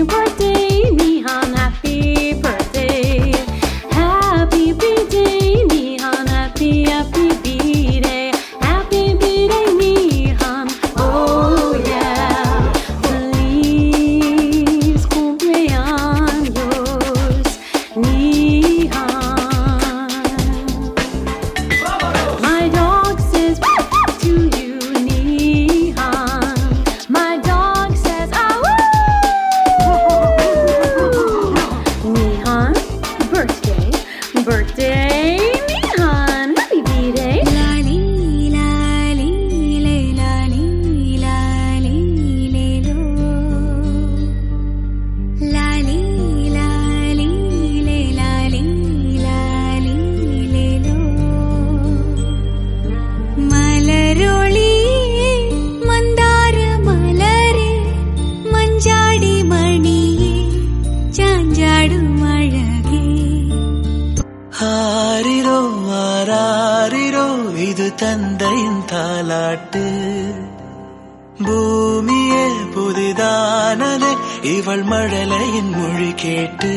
birthday, Nihan, happy birthday. Happy birthday, Nihan, happy birthday. Happy birthday, Nihan. Oh yeah. Feliz cumpleaños, Nihan. My dog says to you, Nihan. My dog says Nihan, birthday, Nihan, happy birthday. Lali lali le lali lali le lo. Lali lali le lali lali le lo. Malaroli mandar malare manjadi maniye chanjadu malage. ஆரிரோ ஆராரிரோ இது தந்தையின் தாலாட்டு பூமியே புதிதானதே இவள் மழலையின் மொழி கேட்டு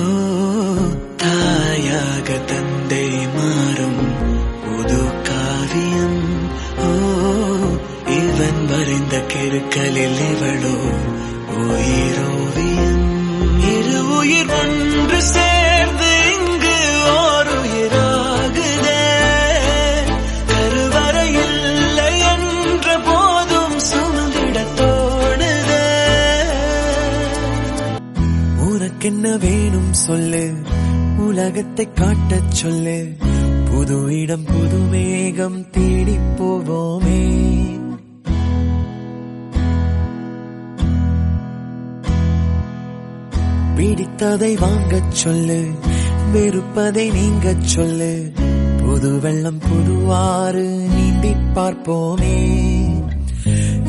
ஓ தாயாக தந்தை மாறும் புது காவியம் ஓ இவன் வரைந்த கெருக்களில் இவளோ உயிரோவியம் இரு உயிர் ஒன்று சேர்ந்து இங்கு ஓர் உயிராகுதே கருவறை இல்லை என்ற போதும் சுமந்திட தோணுதே உனக்கென்ன வேணும் சொல்லு உலகத்தை காட்டச் சொல்லு புது இடம் புது மேகம் தேடி போவோமே பிடித்ததை வாங்கச் சொல்லு வெறுப்பதை நீங்கச் சொல்லு புது வெள்ளம் புதுவாறு நீந்தி பார்ப்போமே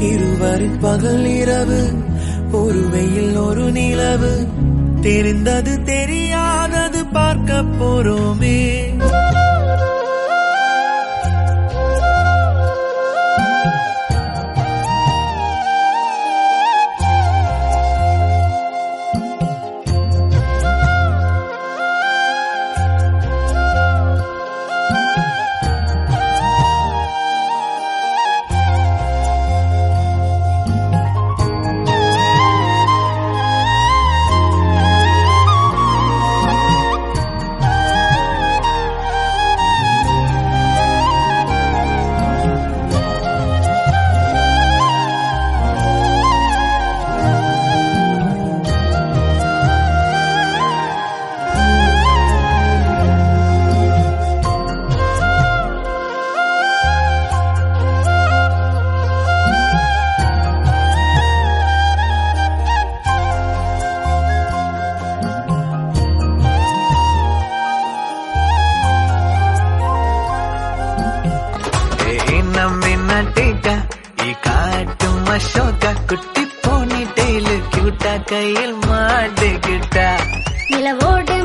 இருவரின் பகல் இரவு ஒரு வெயில் ஒரு நிலவு தெரிந்தது தெரியாதது பார்க்க போறோமே நிலவோடு